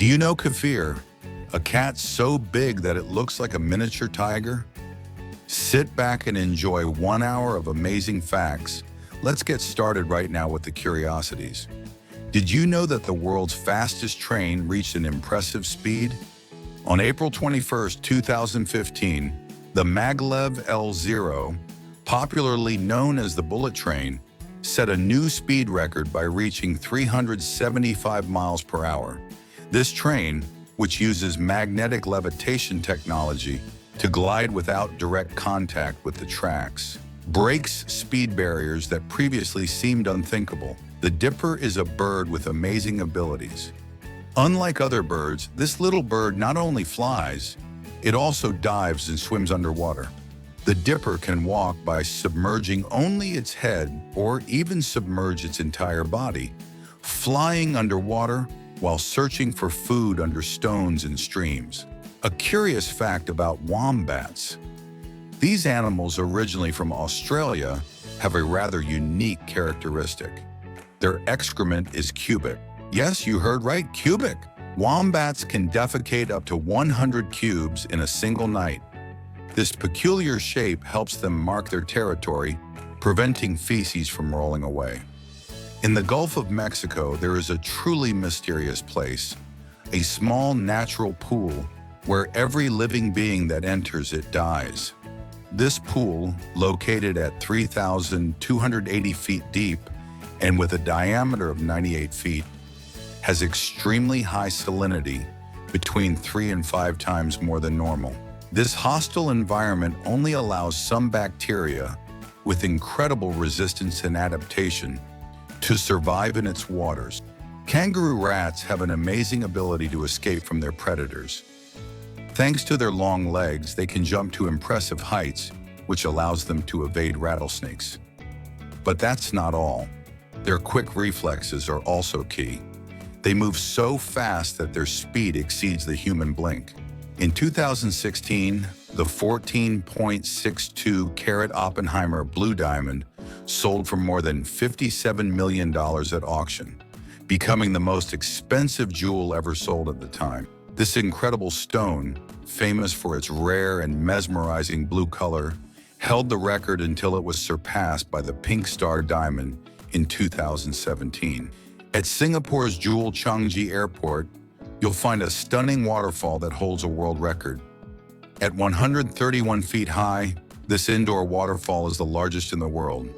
Do you know Kefir, a cat so big that it looks like a miniature tiger? Sit back and enjoy 1 hour of amazing facts. Let's get started right now with the curiosities. Did you know that the world's fastest train reached an impressive speed? On April 21st, 2015, the Maglev L0, popularly known as the bullet train, set a new speed record by reaching 375 miles per hour. This train, which uses magnetic levitation technology to glide without direct contact with the tracks, breaks speed barriers that previously seemed unthinkable. The Dipper is a bird with amazing abilities. Unlike other birds, this little bird not only flies, it also dives and swims underwater. The Dipper can walk by submerging only its head or even submerge its entire body, flying underwater while searching for food under stones and streams. A curious fact about wombats. These animals, originally from Australia, have a rather unique characteristic. Their excrement is cubic. Yes, you heard right, cubic. Wombats can defecate up to 100 cubes in a single night. This peculiar shape helps them mark their territory, preventing feces from rolling away. In the Gulf of Mexico, there is a truly mysterious place, a small natural pool where every living being that enters it dies. This pool, located at 3,280 feet deep and with a diameter of 98 feet, has extremely high salinity, between 3 and 5 times more than normal. This hostile environment only allows some bacteria with incredible resistance and adaptation to survive in its waters. Kangaroo rats have an amazing ability to escape from their predators. Thanks to their long legs, they can jump to impressive heights, which allows them to evade rattlesnakes. But that's not all. Their quick reflexes are also key. They move so fast that their speed exceeds the human blink. In 2016, the 14.62 carat Oppenheimer Blue Diamond sold for more than $57 million at auction, becoming the most expensive jewel ever sold at the time. This incredible stone, famous for its rare and mesmerizing blue color, held the record until it was surpassed by the Pink Star Diamond in 2017. At Singapore's Jewel Changi Airport, you'll find a stunning waterfall that holds a world record. At 131 feet high, this indoor waterfall is the largest in the world.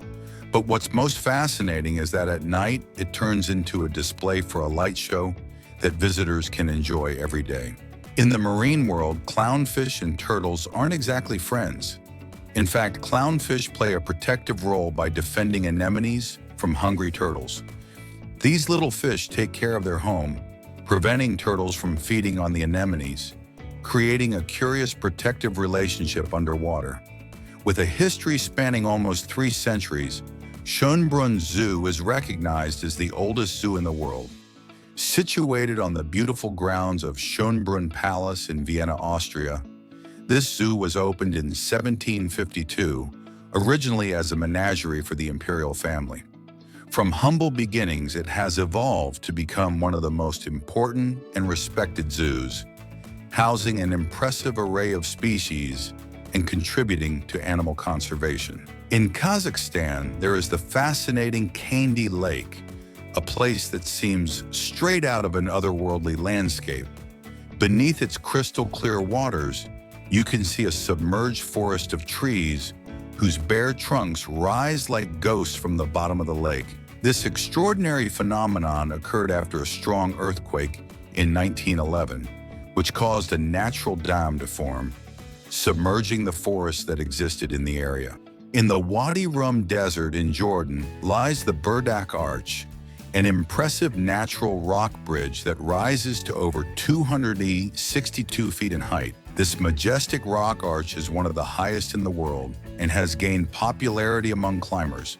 But what's most fascinating is that at night, it turns into a display for a light show that visitors can enjoy every day. In the marine world, clownfish and turtles aren't exactly friends. In fact, clownfish play a protective role by defending anemones from hungry turtles. These little fish take care of their home, preventing turtles from feeding on the anemones, creating a curious protective relationship underwater. With a history spanning almost 3 centuries, Schönbrunn Zoo is recognized as the oldest zoo in the world. Situated on the beautiful grounds of Schönbrunn Palace in Vienna, Austria, this zoo was opened in 1752, originally as a menagerie for the imperial family. From humble beginnings, it has evolved to become one of the most important and respected zoos, housing an impressive array of species and contributing to animal conservation. In Kazakhstan, there is the fascinating Kandy Lake, a place that seems straight out of an otherworldly landscape. Beneath its crystal-clear waters, you can see a submerged forest of trees whose bare trunks rise like ghosts from the bottom of the lake. This extraordinary phenomenon occurred after a strong earthquake in 1911, which caused a natural dam to form, submerging the forest that existed in the area. In the Wadi Rum Desert in Jordan lies the Burdak Arch, an impressive natural rock bridge that rises to over 262 feet in height. This majestic rock arch is one of the highest in the world and has gained popularity among climbers.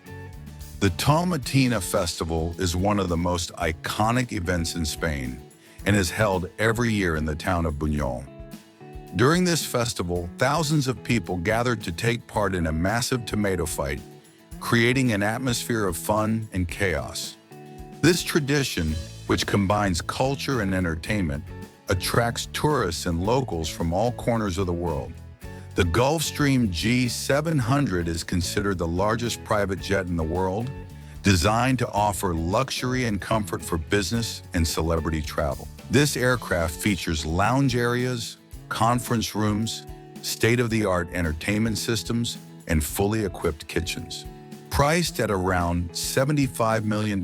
The Tomatina Festival is one of the most iconic events in Spain and is held every year in the town of Buñol. During this festival, thousands of people gathered to take part in a massive tomato fight, creating an atmosphere of fun and chaos. This tradition, which combines culture and entertainment, attracts tourists and locals from all corners of the world. The Gulfstream G700 is considered the largest private jet in the world, designed to offer luxury and comfort for business and celebrity travel. This aircraft features lounge areas, conference rooms, state-of-the-art entertainment systems, and fully equipped kitchens. Priced at around $75 million,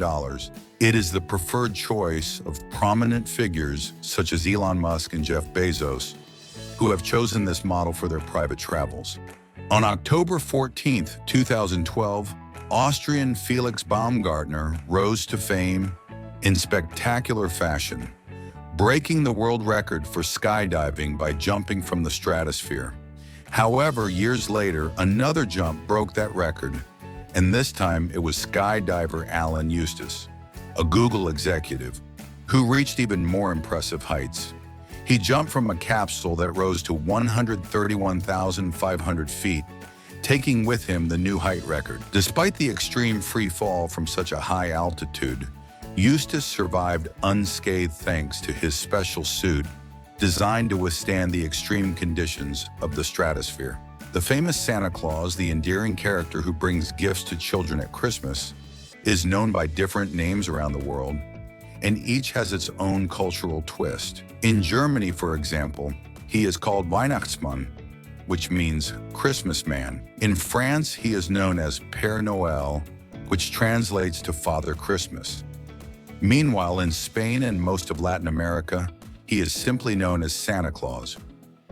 it is the preferred choice of prominent figures such as Elon Musk and Jeff Bezos, who have chosen this model for their private travels. On October 14, 2012, Austrian Felix Baumgartner rose to fame in spectacular fashion, breaking the world record for skydiving by jumping from the stratosphere. However, years later, another jump broke that record, and this time it was skydiver Alan Eustace, a Google executive, who reached even more impressive heights. He jumped from a capsule that rose to 131,500 feet, taking with him the new height record. Despite the extreme free fall from such a high altitude, Eustace survived unscathed thanks to his special suit designed to withstand the extreme conditions of the stratosphere. The famous Santa Claus, the endearing character who brings gifts to children at Christmas, is known by different names around the world, and each has its own cultural twist. In Germany, for example, he is called Weihnachtsmann, which means Christmas man. In France, he is known as Père Noël, which translates to Father Christmas. Meanwhile, in Spain and most of Latin America, he is simply known as Santa Claus.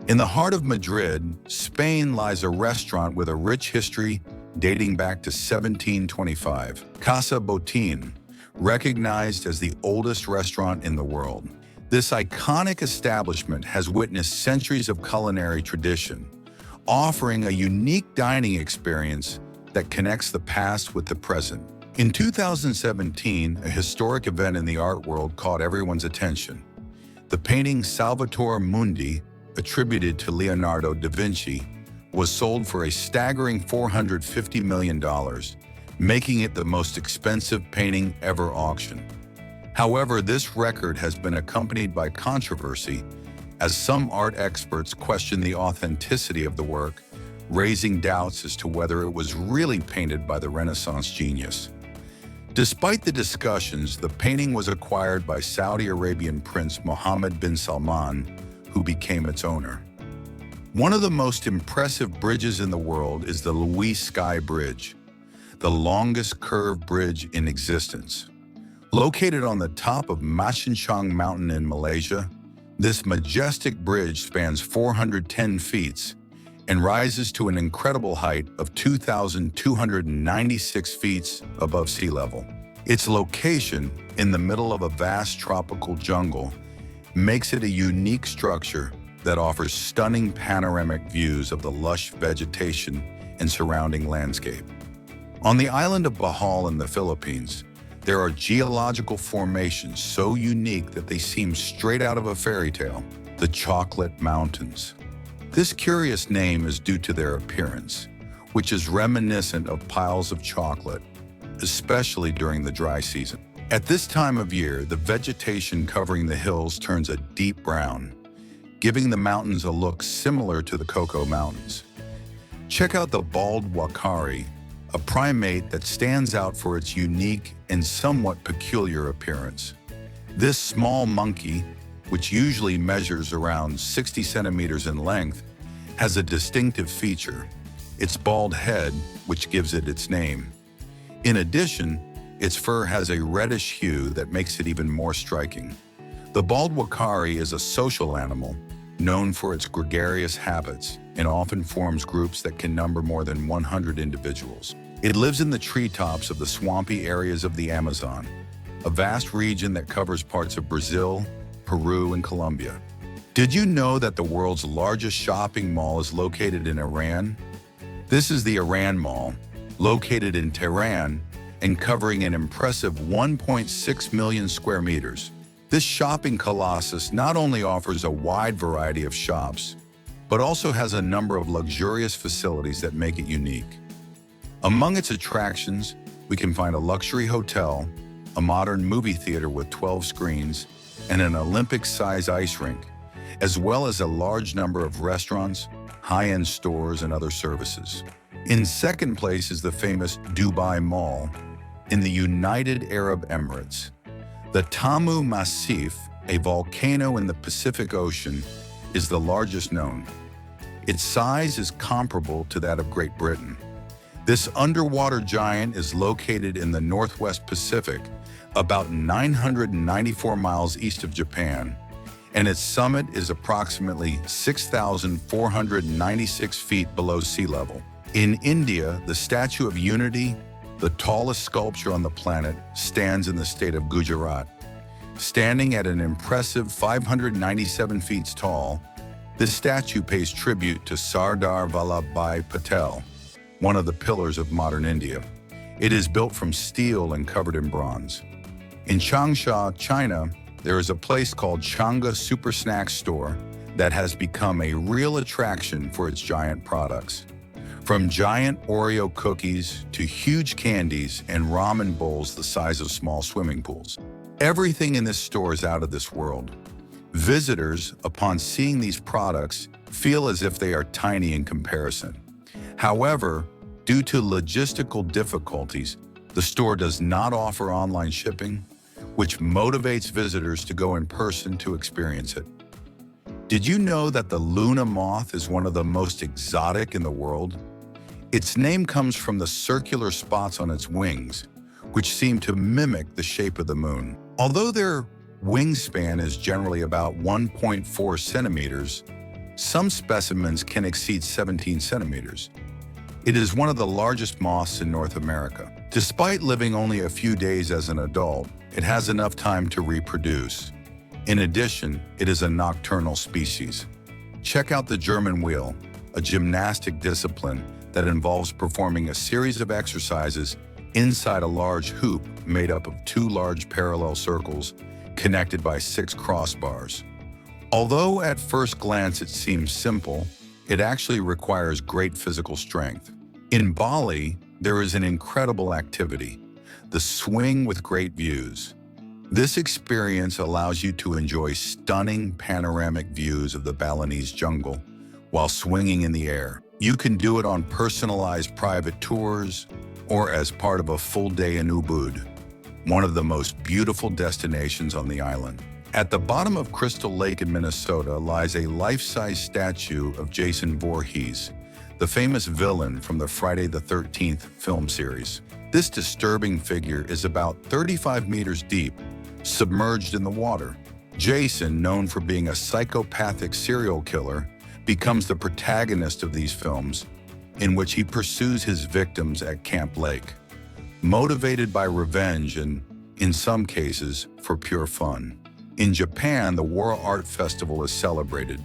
In the heart of Madrid, Spain, lies a restaurant with a rich history dating back to 1725, Casa Botín, recognized as the oldest restaurant in the world. This iconic establishment has witnessed centuries of culinary tradition, offering a unique dining experience that connects the past with the present. In 2017, a historic event in the art world caught everyone's attention. The painting Salvator Mundi, attributed to Leonardo da Vinci, was sold for a staggering $450 million, making it the most expensive painting ever auctioned. However, this record has been accompanied by controversy, as some art experts question the authenticity of the work, raising doubts as to whether it was really painted by the Renaissance genius. Despite the discussions, the painting was acquired by Saudi Arabian Prince Mohammed bin Salman, who became its owner. One of the most impressive bridges in the world is the Louis Sky Bridge, the longest curved bridge in existence. Located on the top of Machincang Mountain in Malaysia, this majestic bridge spans 410 feet and rises to an incredible height of 2,296 feet above sea level. Its location, in the middle of a vast tropical jungle, makes it a unique structure that offers stunning panoramic views of the lush vegetation and surrounding landscape. On the island of Bohol in the Philippines, there are geological formations so unique that they seem straight out of a fairy tale, the Chocolate Mountains. This curious name is due to their appearance, which is reminiscent of piles of chocolate, especially during the dry season. At this time of year, the vegetation covering the hills turns a deep brown, giving the mountains a look similar to the Cocoa Mountains. Check out the bald wakari, a primate that stands out for its unique and somewhat peculiar appearance. This small monkey, which usually measures around 60 centimeters in length, has a distinctive feature, its bald head, which gives it its name. In addition, its fur has a reddish hue that makes it even more striking. The bald wakari is a social animal, known for its gregarious habits, and often forms groups that can number more than 100 individuals. It lives in the treetops of the swampy areas of the Amazon, a vast region that covers parts of Brazil, Peru, and Colombia. Did you know that the world's largest shopping mall is located in Iran? This is the Iran Mall, located in Tehran and covering an impressive 1.6 million square meters. This shopping colossus not only offers a wide variety of shops, but also has a number of luxurious facilities that make it unique. Among its attractions, we can find a luxury hotel, a modern movie theater with 12 screens, and an Olympic-size ice rink, as well as a large number of restaurants, high-end stores, and other services. In second place is the famous Dubai Mall in the United Arab Emirates. The Tamu Massif, a volcano in the Pacific Ocean, is the largest known. Its size is comparable to that of Great Britain. This underwater giant is located in the Northwest Pacific, about 994 miles east of Japan, and its summit is approximately 6,496 feet below sea level. In India, the Statue of Unity, the tallest sculpture on the planet, stands in the state of Gujarat. Standing at an impressive 597 feet tall, this statue pays tribute to Sardar Vallabhbhai Patel, one of the pillars of modern India. It is built from steel and covered in bronze. In Changsha, China, there is a place called Chang'e Super Snack Store that has become a real attraction for its giant products. From giant Oreo cookies to huge candies and ramen bowls the size of small swimming pools. Everything in this store is out of this world. Visitors, upon seeing these products, feel as if they are tiny in comparison. However, due to logistical difficulties, the store does not offer online shipping, which motivates visitors to go in person to experience it. Did you know that the Luna moth is one of the most exotic in the world? Its name comes from the circular spots on its wings, which seem to mimic the shape of the moon. Although their wingspan is generally about 1.4 centimeters, some specimens can exceed 17 centimeters. It is one of the largest moths in North America. Despite living only a few days as an adult, it has enough time to reproduce. In addition, it is a nocturnal species. Check out the German wheel, a gymnastic discipline that involves performing a series of exercises inside a large hoop made up of 2 large parallel circles connected by 6 crossbars. Although at first glance it seems simple, it actually requires great physical strength. In Bali, there is an incredible activity, the swing with great views. This experience allows you to enjoy stunning panoramic views of the Balinese jungle while swinging in the air. You can do it on personalized private tours or as part of a full day in Ubud, one of the most beautiful destinations on the island. At the bottom of Crystal Lake in Minnesota lies a life-size statue of Jason Voorhees, the famous villain from the Friday the 13th film series. This disturbing figure is about 35 meters deep, submerged in the water. Jason, known for being a psychopathic serial killer, becomes the protagonist of these films, in which he pursues his victims at Camp Lake, motivated by revenge and, in some cases, for pure fun. In Japan, the World Art Festival is celebrated,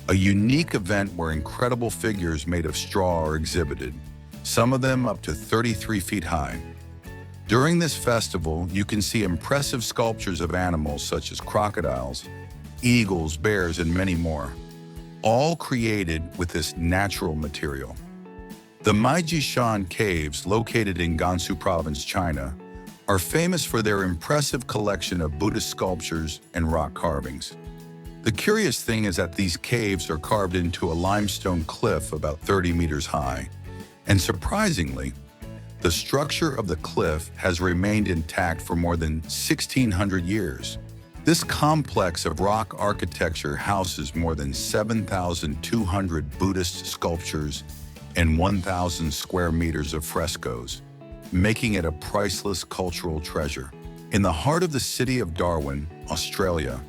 a unique event where incredible figures made of straw are exhibited, some of them up to 33 feet high. During this festival, you can see impressive sculptures of animals such as crocodiles, eagles, bears, and many more, all created with this natural material. The Maijishan Caves, located in Gansu Province, China, are famous for their impressive collection of Buddhist sculptures and rock carvings. The curious thing is that these caves are carved into a limestone cliff about 30 meters high, and surprisingly, the structure of the cliff has remained intact for more than 1,600 years. This complex of rock architecture houses more than 7,200 Buddhist sculptures and 1,000 square meters of frescoes, making it a priceless cultural treasure. In the heart of the city of Darwin, Australia,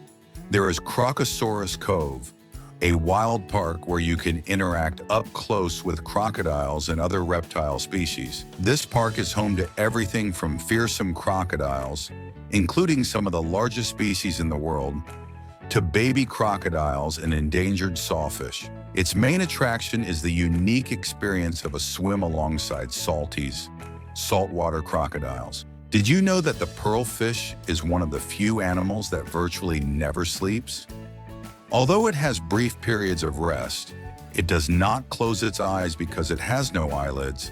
there is Crocosaurus Cove, a wild park where you can interact up close with crocodiles and other reptile species. This park is home to everything from fearsome crocodiles, including some of the largest species in the world, to baby crocodiles and endangered sawfish. Its main attraction is the unique experience of a swim alongside salties, saltwater crocodiles. Did you know that the pearlfish is one of the few animals that virtually never sleeps? Although it has brief periods of rest, it does not close its eyes because it has no eyelids,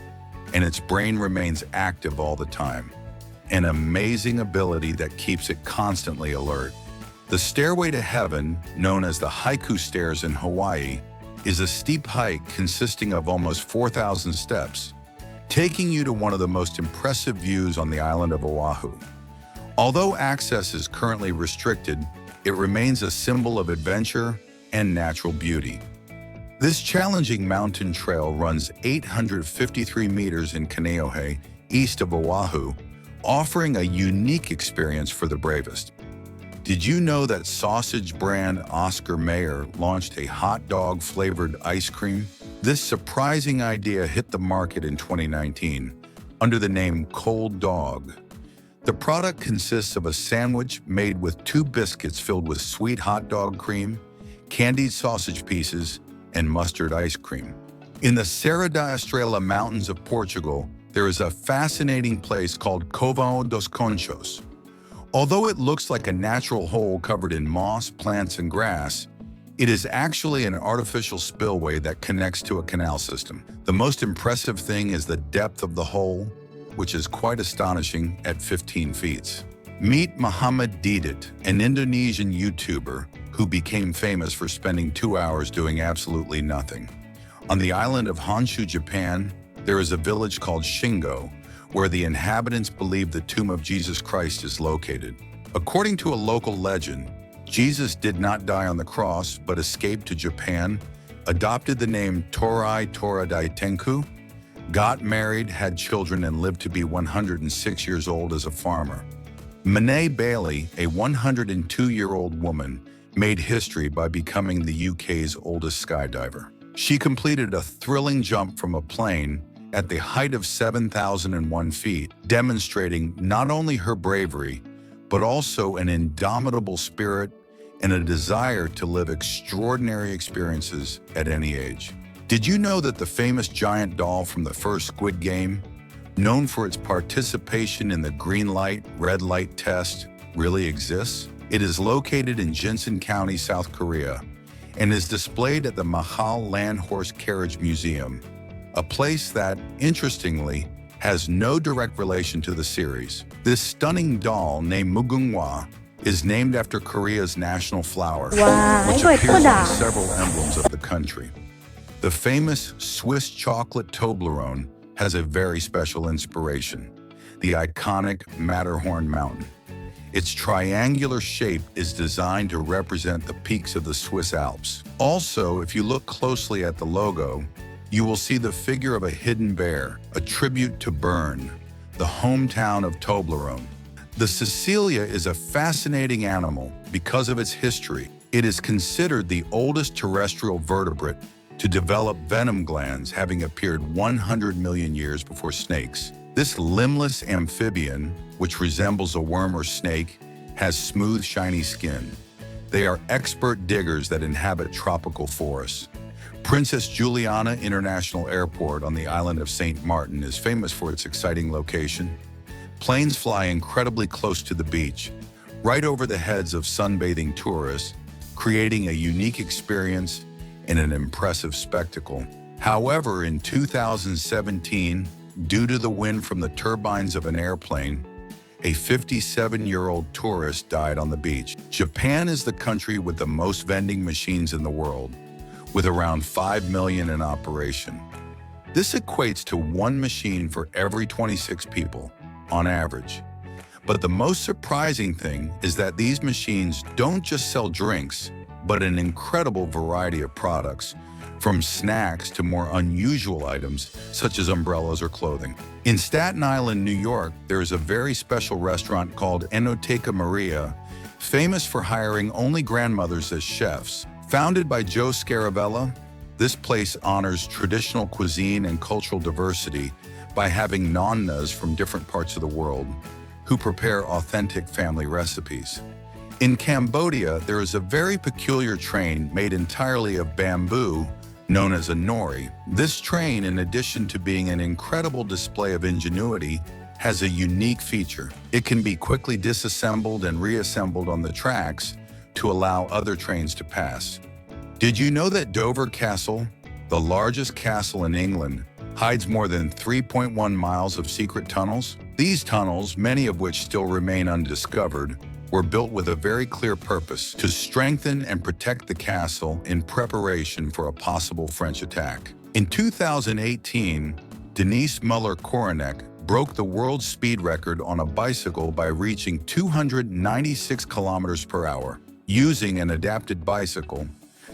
and its brain remains active all the time. an amazing ability that keeps it constantly alert. The Stairway to Heaven, known as the Haiku Stairs in Hawaii, is a steep hike consisting of almost 4,000 steps, taking you to one of the most impressive views on the island of Oahu. Although access is currently restricted, it remains a symbol of adventure and natural beauty. This challenging mountain trail runs 853 meters in Kaneohe, east of Oahu, offering a unique experience for the bravest. Did you know that sausage brand Oscar Mayer launched a hot dog flavored ice cream? This surprising idea hit the market in 2019 under the name Cold Dog. The product consists of a sandwich made with 2 biscuits filled with sweet hot dog cream, candied sausage pieces, and mustard ice cream. In the Serra da Estrela Mountains of Portugal, there is a fascinating place called Covão dos Conchos. Although it looks like a natural hole covered in moss, plants, and grass, it is actually an artificial spillway that connects to a canal system. The most impressive thing is the depth of the hole, which is quite astonishing at 15 feet. Meet Muhammad Didit, an Indonesian YouTuber who became famous for spending 2 hours doing absolutely nothing. On the island of Honshu, Japan, there is a village called Shingo, where the inhabitants believe the tomb of Jesus Christ is located. According to a local legend, Jesus did not die on the cross, but escaped to Japan, adopted the name Torai Toradai Tenku, got married, had children, and lived to be 106 years old as a farmer. Monet Bailey, a 102-year-old woman, made history by becoming the UK's oldest skydiver. She completed a thrilling jump from a plane at the height of 7,001 feet, demonstrating not only her bravery, but also an indomitable spirit and a desire to live extraordinary experiences at any age. Did you know that the famous giant doll from the first Squid Game, known for its participation in the green light, red light test, really exists? It is located in Jinsan County, South Korea, and is displayed at the Mahal Land Horse Carriage Museum, a place that, interestingly, has no direct relation to the series. This stunning doll, named Mugunghwa, is named after Korea's national flower, which appears on several emblems of the country. The famous Swiss chocolate Toblerone has a very special inspiration: the iconic Matterhorn mountain. Its triangular shape is designed to represent the peaks of the Swiss Alps. Also, if you look closely at the logo, you will see the figure of a hidden bear, a tribute to Bern, the hometown of Toblerone. The Cecilia is a fascinating animal because of its history. It is considered the oldest terrestrial vertebrate to develop venom glands, having appeared 100 million years before snakes. This limbless amphibian, which resembles a worm or snake, has smooth, shiny skin. They are expert diggers that inhabit tropical forests. Princess Juliana International Airport on the island of St. Martin is famous for its exciting location. Planes fly incredibly close to the beach, right over the heads of sunbathing tourists, creating a unique experience and an impressive spectacle. However, in 2017, due to the wind from the turbines of an airplane, a 57-year-old tourist died on the beach. Japan is the country with the most vending machines in the world, with around 5 million in operation. This equates to 1 machine for every 26 people, on average. But the most surprising thing is that these machines don't just sell drinks, but an incredible variety of products, from snacks to more unusual items such as umbrellas or clothing. In Staten Island, New York, there is a very special restaurant called Enoteca Maria, famous for hiring only grandmothers as chefs. Founded by Joe Scaravella, this place honors traditional cuisine and cultural diversity by having nonnas from different parts of the world who prepare authentic family recipes. In Cambodia, there is a very peculiar train made entirely of bamboo, known as a nori. This train, in addition to being an incredible display of ingenuity, has a unique feature. It can be quickly disassembled and reassembled on the tracks to allow other trains to pass. Did you know that Dover Castle, the largest castle in England, hides more than 3.1 miles of secret tunnels? These tunnels, many of which still remain undiscovered, were built with a very clear purpose: to strengthen and protect the castle in preparation for a possible French attack. In 2018, Denise Muller-Koronek broke the world speed record on a bicycle by reaching 296 kilometers per hour. Using an adapted bicycle,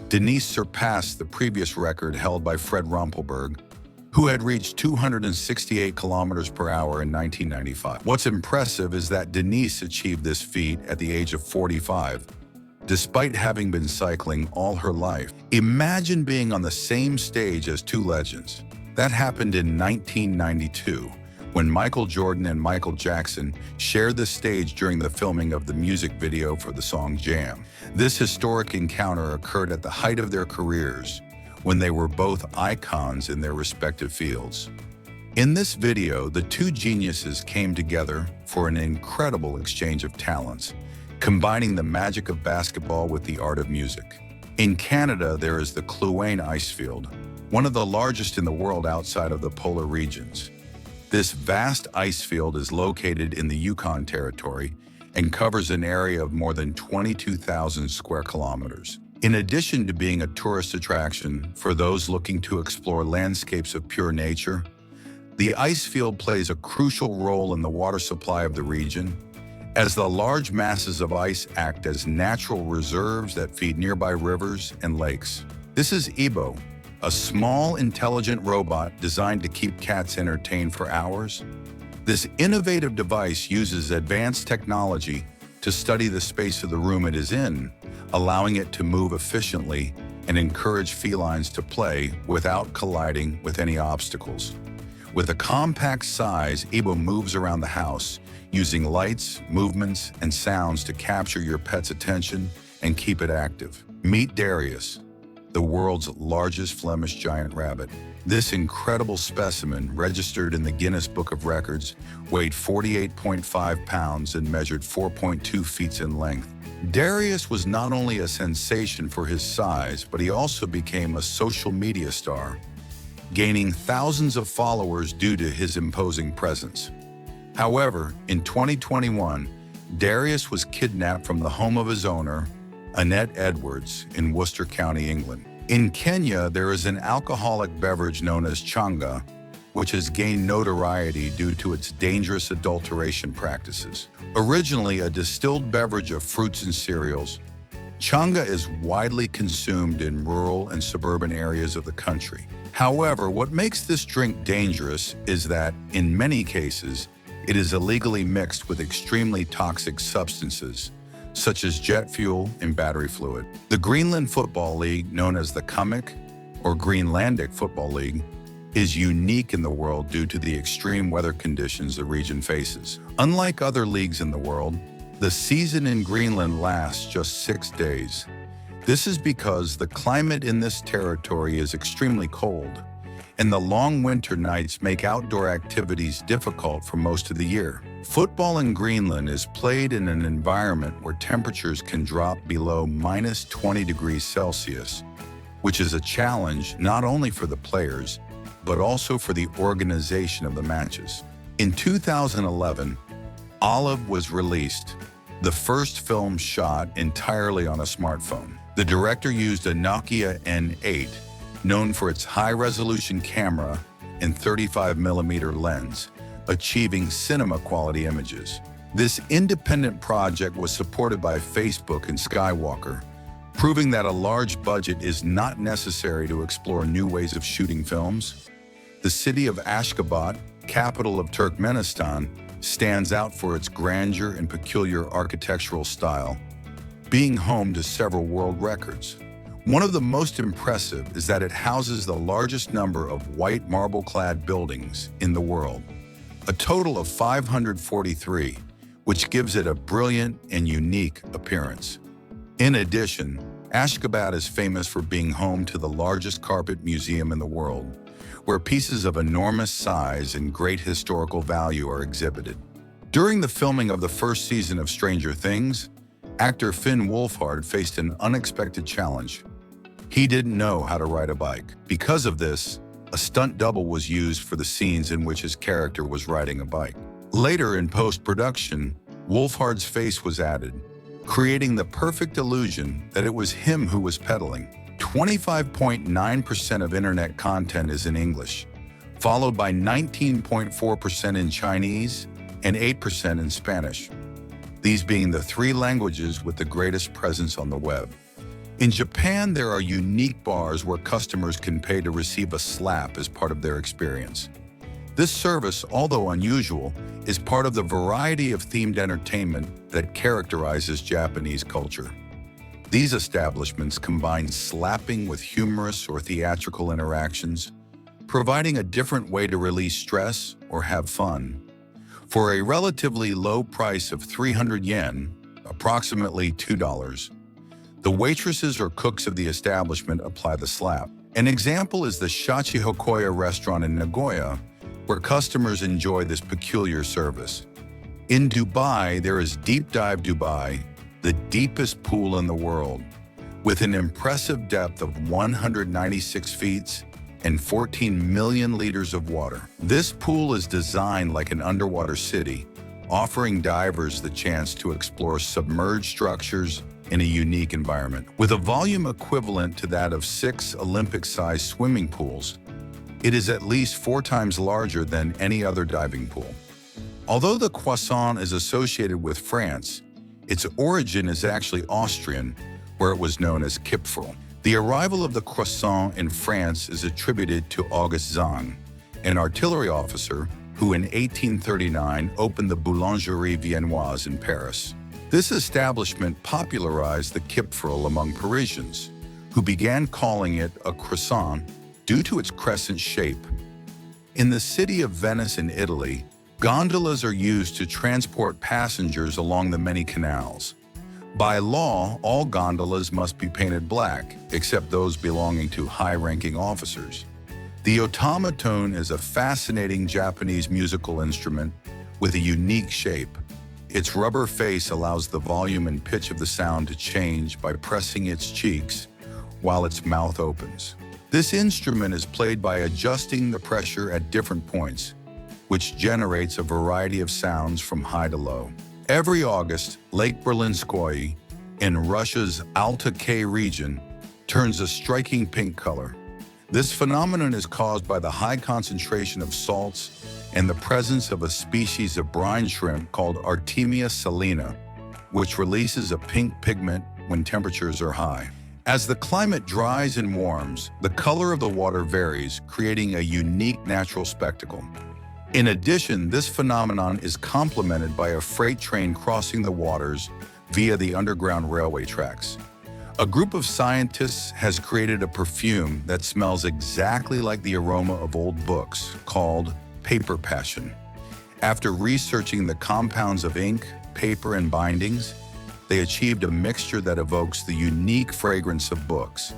Denise surpassed the previous record held by Fred Rumpelberg, who had reached 268 kilometers per hour in 1995. What's impressive is that Denise achieved this feat at the age of 45, despite having been cycling all her life. Imagine being on the same stage as two legends. That happened in 1992, when Michael Jordan and Michael Jackson shared the stage during the filming of the music video for the song Jam. This historic encounter occurred at the height of their careers, when they were both icons in their respective fields. In this video, the two geniuses came together for an incredible exchange of talents, combining the magic of basketball with the art of music. In Canada, there is the Kluane Icefield, one of the largest in the world outside of the polar regions. This vast ice field is located in the Yukon Territory and covers an area of more than 22,000 square kilometers. In addition to being a tourist attraction for those looking to explore landscapes of pure nature, the ice field plays a crucial role in the water supply of the region, as the large masses of ice act as natural reserves that feed nearby rivers and lakes. This is Ebo, a small, intelligent robot designed to keep cats entertained for hours. This innovative device uses advanced technology to study the space of the room it is in, allowing it to move efficiently and encourage felines to play without colliding with any obstacles. With a compact size, Ebo moves around the house, using lights, movements, and sounds to capture your pet's attention and keep it active. Meet Darius, the world's largest Flemish giant rabbit. This incredible specimen, registered in the Guinness Book of Records, weighed 48.5 pounds and measured 4.2 feet in length. Darius was not only a sensation for his size, but he also became a social media star, gaining thousands of followers due to his imposing presence. However, in 2021, Darius was kidnapped from the home of his owner, Annette Edwards, in Worcester County, England. In Kenya, there is an alcoholic beverage known as changa, which has gained notoriety due to its dangerous adulteration practices. Originally a distilled beverage of fruits and cereals, changa is widely consumed in rural and suburban areas of the country. However, what makes this drink dangerous is that, in many cases, it is illegally mixed with extremely toxic substances, such as jet fuel and battery fluid. The Greenland Football League, known as the Kumik or Greenlandic Football League, is unique in the world due to the extreme weather conditions the region faces. Unlike other leagues in the world, the season in Greenland lasts just 6 days. This is because the climate in this territory is extremely cold, and the long winter nights make outdoor activities difficult for most of the year. Football in Greenland is played in an environment where temperatures can drop below minus 20 degrees Celsius, which is a challenge not only for the players, but also for the organization of the matches. In 2011, Olive was released, the first film shot entirely on a smartphone. The director used a Nokia N8, known for its high-resolution camera and 35mm lens, achieving cinema-quality images. This independent project was supported by Facebook and Skywalker, proving that a large budget is not necessary to explore new ways of shooting films. The city of Ashgabat, capital of Turkmenistan, stands out for its grandeur and peculiar architectural style, being home to several world records. One of the most impressive is that it houses the largest number of white marble-clad buildings in the world, a total of 543, which gives it a brilliant and unique appearance. In addition, Ashgabat is famous for being home to the largest carpet museum in the world, where pieces of enormous size and great historical value are exhibited. During the filming of the first season of Stranger Things, actor Finn Wolfhard faced an unexpected challenge. He didn't know how to ride a bike. Because of this, a stunt double was used for the scenes in which his character was riding a bike. Later in post-production, Wolfhard's face was added, creating the perfect illusion that it was him who was pedaling. 25.9% of internet content is in English, followed by 19.4% in Chinese and 8% in Spanish, these being the three languages with the greatest presence on the web. In Japan, there are unique bars where customers can pay to receive a slap as part of their experience. This service, although unusual, is part of the variety of themed entertainment that characterizes Japanese culture. These establishments combine slapping with humorous or theatrical interactions, providing a different way to release stress or have fun. For a relatively low price of 300 yen, approximately $2, the waitresses or cooks of the establishment apply the slap. An example is the Shachihokoya restaurant in Nagoya, where customers enjoy this peculiar service. In Dubai, there is Deep Dive Dubai, the deepest pool in the world, with an impressive depth of 196 feet and 14 million liters of water. This pool is designed like an underwater city, offering divers the chance to explore submerged structures in a unique environment. With a volume equivalent to that of 6 Olympic-sized swimming pools, it is at least 4 times larger than any other diving pool. Although the croissant is associated with France, its origin is actually Austrian, where it was known as Kipferl. The arrival of the croissant in France is attributed to Auguste Zang, an artillery officer who in 1839 opened the Boulangerie Viennoise in Paris. This establishment popularized the Kipferl among Parisians, who began calling it a croissant due to its crescent shape. In the city of Venice in Italy, gondolas are used to transport passengers along the many canals. By law, all gondolas must be painted black, except those belonging to high-ranking officers. The otamatone is a fascinating Japanese musical instrument with a unique shape. Its rubber face allows the volume and pitch of the sound to change by pressing its cheeks while its mouth opens. This instrument is played by adjusting the pressure at different points, which generates a variety of sounds from high to low. Every August, Lake Berlinskoye in Russia's Alta-K region turns a striking pink color. This phenomenon is caused by the high concentration of salts and the presence of a species of brine shrimp called Artemia salina, which releases a pink pigment when temperatures are high. As the climate dries and warms, the color of the water varies, creating a unique natural spectacle. In addition, this phenomenon is complemented by a freight train crossing the waters via the underground railway tracks. A group of scientists has created a perfume that smells exactly like the aroma of old books, called paper passion. After researching the compounds of ink, paper, and bindings, they achieved a mixture that evokes the unique fragrance of books.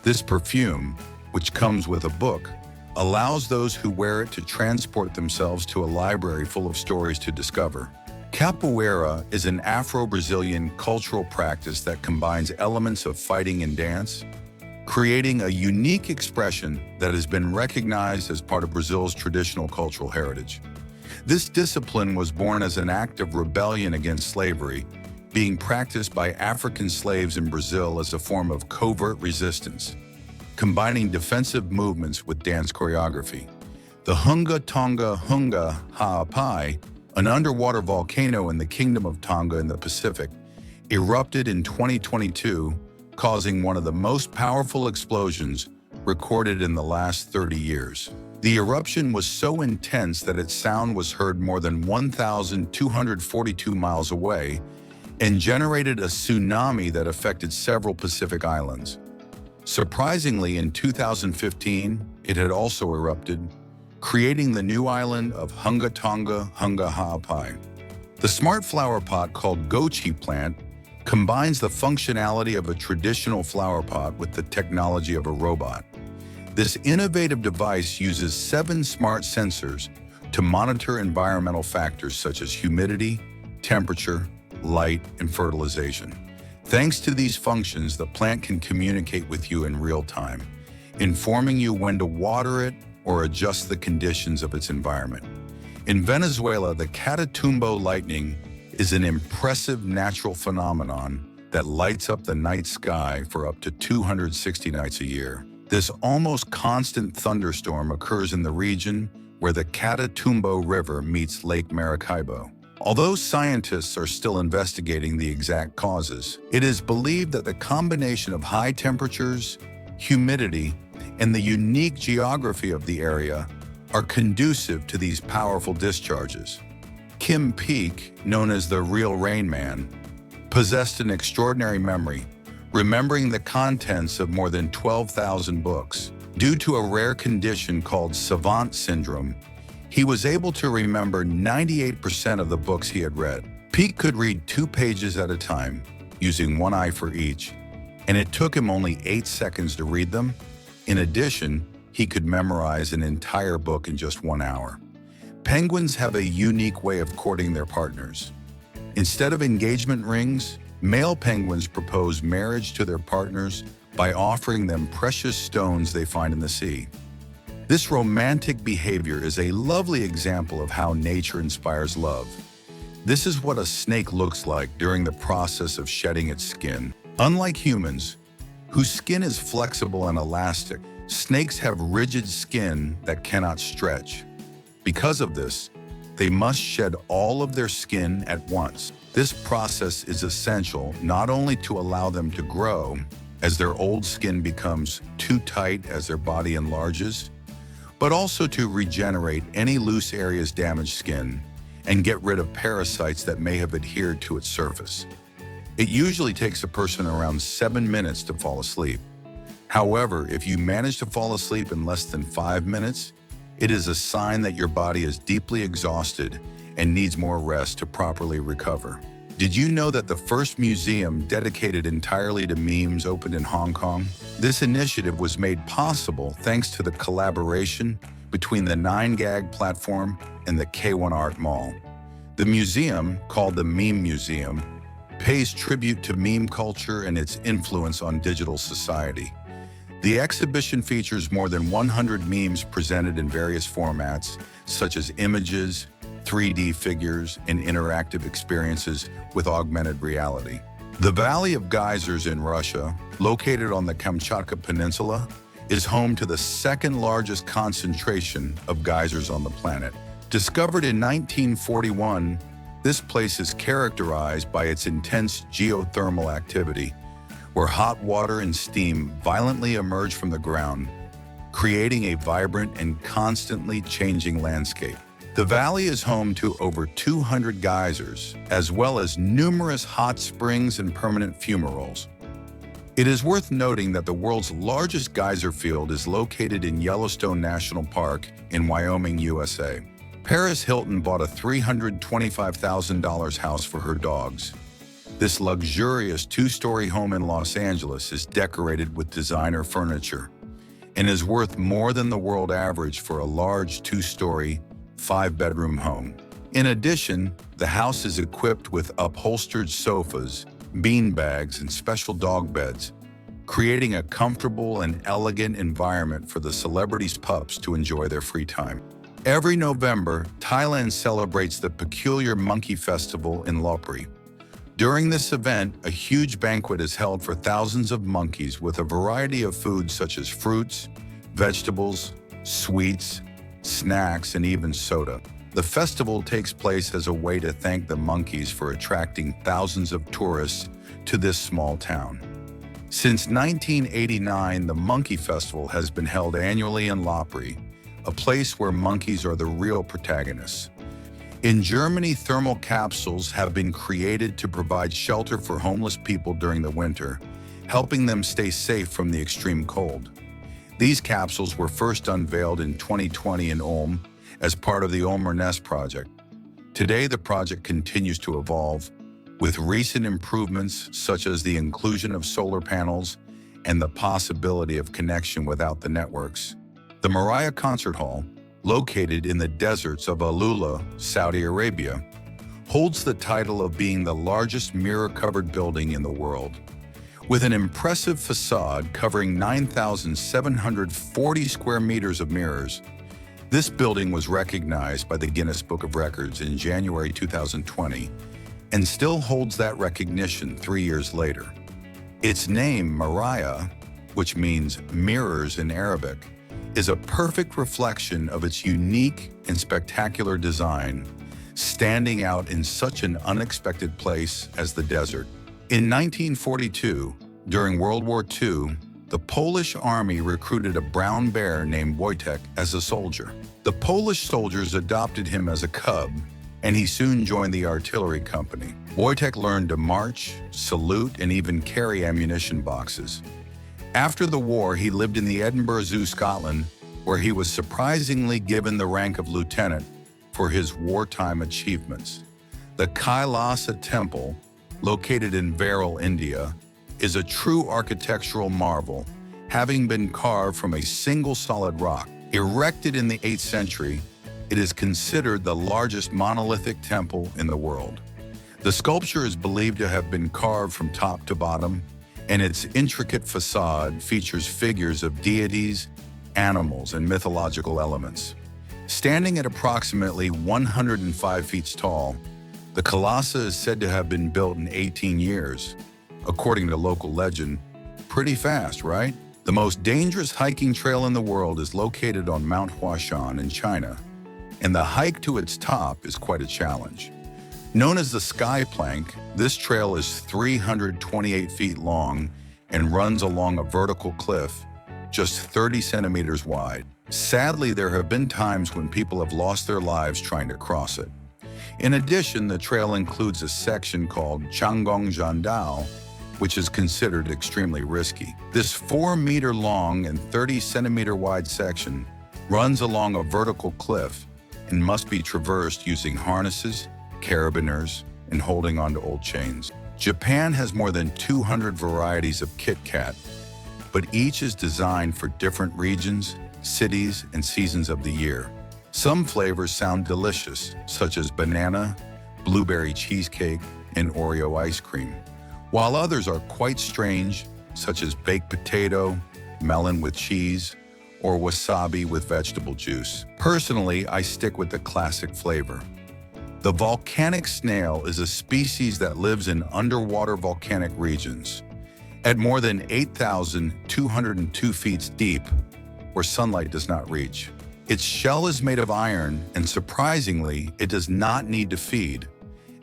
This perfume, which comes with a book, allows those who wear it to transport themselves to a library full of stories to discover. Capoeira is an Afro-Brazilian cultural practice that combines elements of fighting and dance, creating a unique expression that has been recognized as part of Brazil's traditional cultural heritage. This discipline was born as an act of rebellion against slavery, being practiced by African slaves in Brazil as a form of covert resistance, combining defensive movements with dance choreography. The Hunga Tonga Hunga Ha'apai, an underwater volcano in the Kingdom of Tonga in the Pacific, erupted in 2022, causing one of the most powerful explosions recorded in the last 30 years. The eruption was so intense that its sound was heard more than 1,242 miles away and generated a tsunami that affected several Pacific islands. Surprisingly, in 2015, it had also erupted, creating the new island of Hunga Tonga Hunga Ha'apai. The smart flower pot called Gochi plant combines the functionality of a traditional flower pot with the technology of a robot. This innovative device uses 7 smart sensors to monitor environmental factors such as humidity, temperature, light, and fertilization. Thanks to these functions, the plant can communicate with you in real time, informing you when to water it or adjust the conditions of its environment. In Venezuela, the Catatumbo lightning is an impressive natural phenomenon that lights up the night sky for up to 260 nights a year. This almost constant thunderstorm occurs in the region where the Catatumbo River meets Lake Maracaibo. Although scientists are still investigating the exact causes, it is believed that the combination of high temperatures, humidity, and the unique geography of the area are conducive to these powerful discharges. Kim Peek, known as the Real Rain Man, possessed an extraordinary memory, remembering the contents of more than 12,000 books. Due to a rare condition called savant syndrome, he was able to remember 98% of the books he had read. Peek could read 2 pages at a time, using one eye for each, and it took him only 8 seconds to read them. In addition, he could memorize an entire book in just 1 hour. Penguins have a unique way of courting their partners. Instead of engagement rings, male penguins propose marriage to their partners by offering them precious stones they find in the sea. This romantic behavior is a lovely example of how nature inspires love. This is what a snake looks like during the process of shedding its skin. Unlike humans, whose skin is flexible and elastic, snakes have rigid skin that cannot stretch. Because of this, they must shed all of their skin at once. This process is essential not only to allow them to grow, as their old skin becomes too tight as their body enlarges, but also to regenerate any loose areas damaged skin and get rid of parasites that may have adhered to its surface. It usually takes a person around 7 minutes to fall asleep. However, if you manage to fall asleep in less than 5 minutes, it is a sign that your body is deeply exhausted and needs more rest to properly recover. Did you know that the first museum dedicated entirely to memes opened in Hong Kong? This initiative was made possible thanks to the collaboration between the 9gag platform and the K1 Art Mall. The museum, called the Meme Museum, pays tribute to meme culture and its influence on digital society. The exhibition features more than 100 memes presented in various formats, such as images, 3D figures, and interactive experiences with augmented reality. The Valley of Geysers in Russia, located on the Kamchatka Peninsula, is home to the second largest concentration of geysers on the planet. Discovered in 1941, this place is characterized by its intense geothermal activity, where hot water and steam violently emerge from the ground, creating a vibrant and constantly changing landscape. The valley is home to over 200 geysers, as well as numerous hot springs and permanent fumaroles. It is worth noting that the world's largest geyser field is located in Yellowstone National Park in Wyoming, USA. Paris Hilton bought a $325,000 house for her dogs. This luxurious 2-story home in Los Angeles is decorated with designer furniture and is worth more than the world average for a large 2-story, 5-bedroom home. In addition, the house is equipped with upholstered sofas, bean bags, and special dog beds, creating a comfortable and elegant environment for the celebrities' pups to enjoy their free time. Every November, Thailand celebrates the peculiar Monkey Festival in Lopburi. During this event, a huge banquet is held for thousands of monkeys with a variety of foods such as fruits, vegetables, sweets, snacks, and even soda. The festival takes place as a way to thank the monkeys for attracting thousands of tourists to this small town. Since 1989, the Monkey Festival has been held annually in Lopburi, a place where monkeys are the real protagonists. In Germany, thermal capsules have been created to provide shelter for homeless people during the winter, helping them stay safe from the extreme cold. These capsules were first unveiled in 2020 in Ulm as part of the Ulmer Nest project. Today, the project continues to evolve, with recent improvements such as the inclusion of solar panels and the possibility of connection without the networks. The Moriah Concert Hall, located in the deserts of Alula, Saudi Arabia, holds the title of being the largest mirror-covered building in the world. With an impressive facade covering 9,740 square meters of mirrors, This building was recognized by the Guinness Book of Records in January 2020 and still holds that recognition 3 years later. Its name, Maraya, which means mirrors in Arabic, is a perfect reflection of its unique and spectacular design, standing out in such an unexpected place as the desert. In 1942, during World War II, the Polish army recruited a brown bear named Wojtek as a soldier. The Polish soldiers adopted him as a cub, and he soon joined the artillery company. Wojtek learned to march, salute, and even carry ammunition boxes. After the war, he lived in the Edinburgh Zoo, Scotland, where he was surprisingly given the rank of lieutenant for his wartime achievements. The Kailasa Temple, located in Veral, India, is a true architectural marvel, having been carved from a single solid rock. Erected in the 8th century, it is considered the largest monolithic temple in the world. The sculpture is believed to have been carved from top to bottom, and its intricate facade features figures of deities, animals, and mythological elements. Standing at approximately 105 feet tall, the Kailasa is said to have been built in 18 years. According to local legend, pretty fast, right? The most dangerous hiking trail in the world is located on Mount Huashan in China, and the hike to its top is quite a challenge. Known as the Sky Plank, this trail is 328 feet long and runs along a vertical cliff just 30 centimeters wide. Sadly, there have been times when people have lost their lives trying to cross it. In addition, the trail includes a section called Changgong Zhandao, which is considered extremely risky. This 4-meter long and 30-centimeter wide section runs along a vertical cliff and must be traversed using harnesses, carabiners, and holding onto old chains. Japan has more than 200 varieties of Kit Kat, but each is designed for different regions, cities, and seasons of the year. Some flavors sound delicious, such as banana, blueberry cheesecake, and Oreo ice cream, while others are quite strange, such as baked potato, melon with cheese, or wasabi with vegetable juice. Personally, I stick with the classic flavor. The volcanic snail is a species that lives in underwater volcanic regions, at more than 8,202 feet deep, where sunlight does not reach. Its shell is made of iron, and surprisingly, it does not need to feed,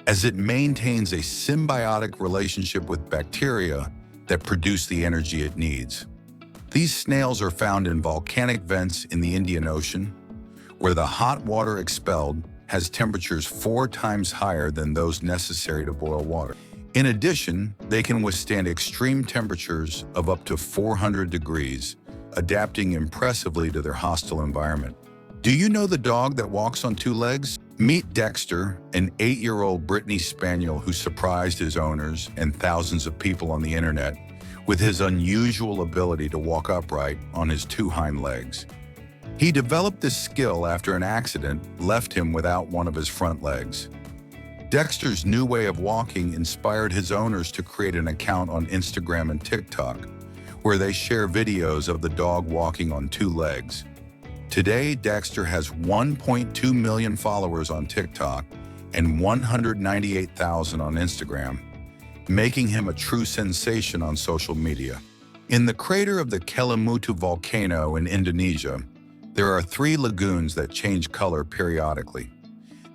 as it maintains a symbiotic relationship with bacteria that produce the energy it needs. These snails are found in volcanic vents in the Indian Ocean, where the hot water expelled has temperatures 4 times higher than those necessary to boil water. In addition, they can withstand extreme temperatures of up to 400 degrees, adapting impressively to their hostile environment. Do you know the dog that walks on 2 legs? Meet Dexter, an 8-year-old Brittany Spaniel who surprised his owners and thousands of people on the internet with his unusual ability to walk upright on his 2 hind legs. He developed this skill after an accident left him without one of his front legs. Dexter's new way of walking inspired his owners to create an account on Instagram and TikTok, where they share videos of the dog walking on 2 legs. Today, Dexter has 1.2 million followers on TikTok and 198,000 on Instagram, making him a true sensation on social media. In the crater of the Kelimutu volcano in Indonesia, there are 3 lagoons that change color periodically.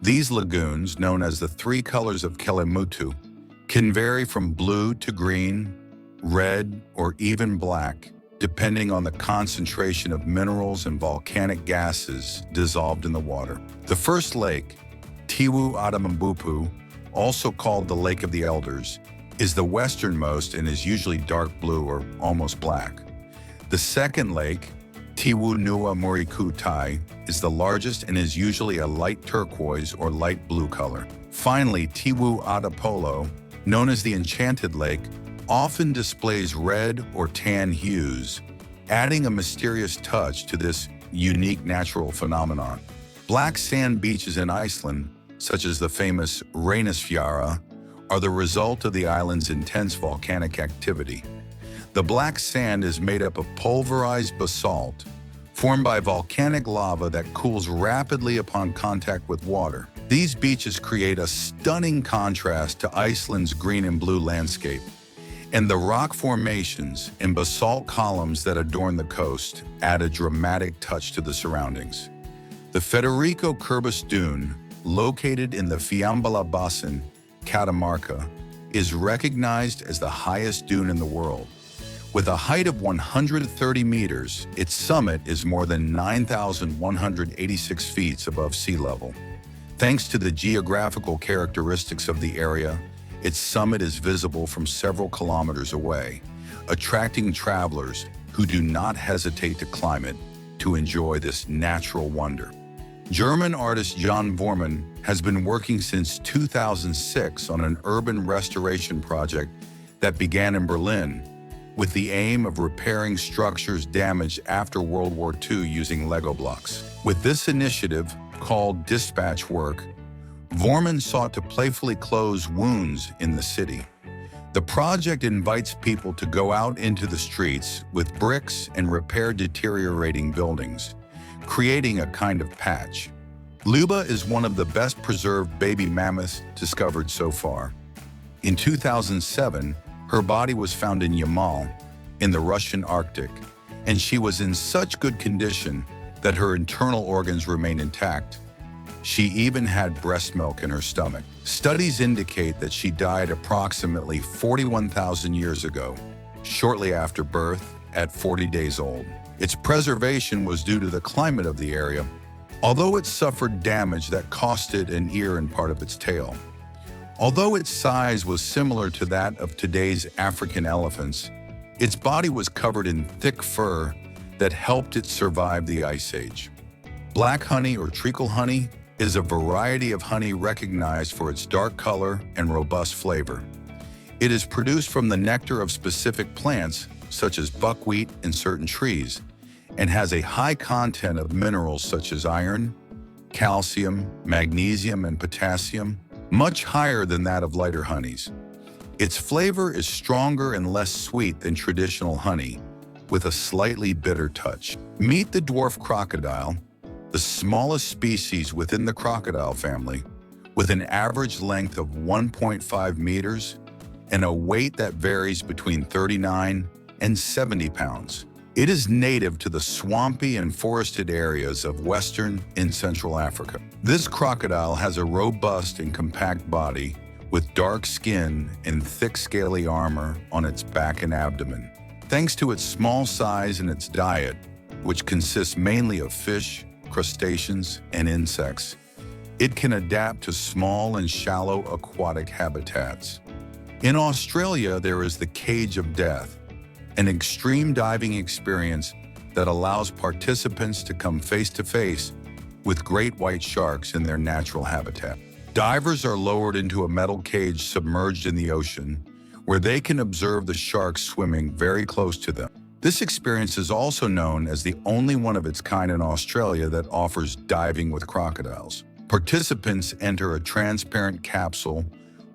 These lagoons, known as the 3 colors of Kelimutu, can vary from blue to green, red, or even black, depending on the concentration of minerals and volcanic gases dissolved in the water. The first lake, Tiwu Adamambupu, also called the Lake of the Elders, is the westernmost and is usually dark blue or almost black. The second lake, Tiwu Nua Muriku Tai, is the largest and is usually a light turquoise or light blue color. Finally, Tiwu Adapolo, known as the Enchanted Lake, often displays red or tan hues, adding a mysterious touch to this unique natural phenomenon. Black sand beaches in Iceland, such as the famous Reynisfjara, are the result of the island's intense volcanic activity. The black sand is made up of pulverized basalt, formed by volcanic lava that cools rapidly upon contact with water. These beaches create a stunning contrast to Iceland's green and blue landscape, and the rock formations and basalt columns that adorn the coast add a dramatic touch to the surroundings. The Federico Curbis Dune, located in the Fiambala Basin, Catamarca, is recognized as the highest dune in the world. With a height of 130 meters, its summit is more than 9,186 feet above sea level. Thanks to the geographical characteristics of the area, its summit is visible from several kilometers away, attracting travelers who do not hesitate to climb it to enjoy this natural wonder. German artist Jan Vormann has been working since 2006 on an urban restoration project that began in Berlin, with the aim of repairing structures damaged after World War II using Lego blocks. With this initiative, called dispatch work, Vormann sought to playfully close wounds in the city. The project invites people to go out into the streets with bricks and repair deteriorating buildings, creating a kind of patch. Luba is one of the best preserved baby mammoths discovered so far. In 2007, her body was found in Yamal, in the Russian Arctic, and she was in such good condition that her internal organs remain intact. She even had breast milk in her stomach. Studies indicate that she died approximately 41,000 years ago, shortly after birth, at 40 days old. Its preservation was due to the climate of the area, although it suffered damage that cost it an ear and part of its tail. Although its size was similar to that of today's African elephants, its body was covered in thick fur that helped it survive the Ice Age. Black honey or treacle honey is a variety of honey recognized for its dark color and robust flavor. It is produced from the nectar of specific plants, such as buckwheat and certain trees, and has a high content of minerals such as iron, calcium, magnesium, and potassium, much higher than that of lighter honeys. Its flavor is stronger and less sweet than traditional honey, with a slightly bitter touch. Meet the dwarf crocodile, the smallest species within the crocodile family, with an average length of 1.5 meters and a weight that varies between 39 and 70 pounds. It is native to the swampy and forested areas of Western and Central Africa. This crocodile has a robust and compact body with dark skin and thick scaly armor on its back and abdomen. Thanks to its small size and its diet, which consists mainly of fish, crustaceans, and insects, it can adapt to small and shallow aquatic habitats. In Australia, there is the Cage of Death, an extreme diving experience that allows participants to come face to face with great white sharks in their natural habitat. Divers are lowered into a metal cage submerged in the ocean, where they can observe the sharks swimming very close to them. This experience is also known as the only one of its kind in Australia that offers diving with crocodiles. Participants enter a transparent capsule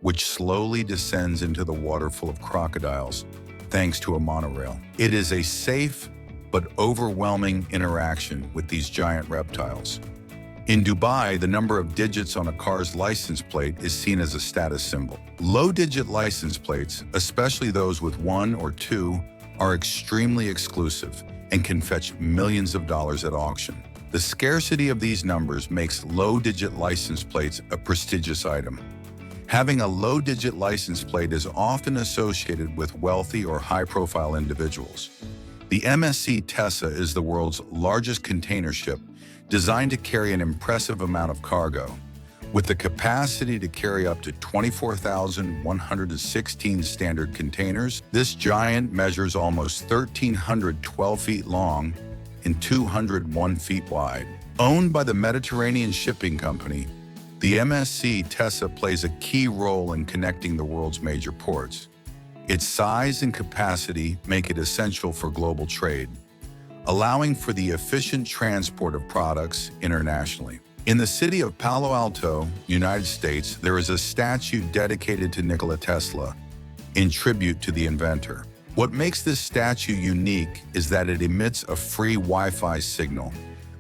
which slowly descends into the water full of crocodiles, thanks to a monorail. It is a safe but overwhelming interaction with these giant reptiles. In Dubai, the number of digits on a car's license plate is seen as a status symbol. Low-digit license plates, especially those with 1 or 2, are extremely exclusive and can fetch millions of dollars at auction. The scarcity of these numbers makes low-digit license plates a prestigious item. Having a low-digit license plate is often associated with wealthy or high-profile individuals. The MSC Tessa is the world's largest container ship, designed to carry an impressive amount of cargo. With the capacity to carry up to 24,116 standard containers, this giant measures almost 1,312 feet long and 201 feet wide. Owned by the Mediterranean Shipping Company, the MSC Tessa plays a key role in connecting the world's major ports. Its size and capacity make it essential for global trade, allowing for the efficient transport of products internationally. In the city of Palo Alto, United States, there is a statue dedicated to Nikola Tesla in tribute to the inventor. What makes this statue unique is that it emits a free Wi-Fi signal,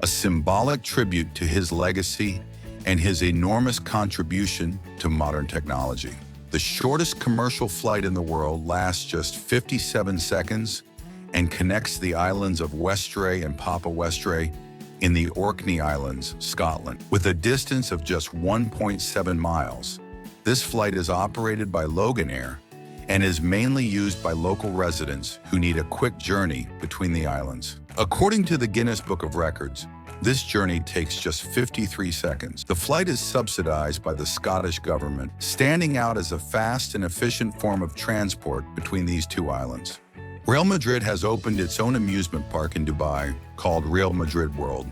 a symbolic tribute to his legacy and his enormous contribution to modern technology. The shortest commercial flight in the world lasts just 57 seconds and connects the islands of Westray and Papa Westray in the Orkney Islands, Scotland, with a distance of just 1.7 miles. This flight is operated by Loganair and is mainly used by local residents who need a quick journey between the islands. According to the Guinness Book of Records, this journey takes just 53 seconds. The flight is subsidized by the Scottish government, standing out as a fast and efficient form of transport between these two islands. Real Madrid has opened its own amusement park in Dubai called Real Madrid World,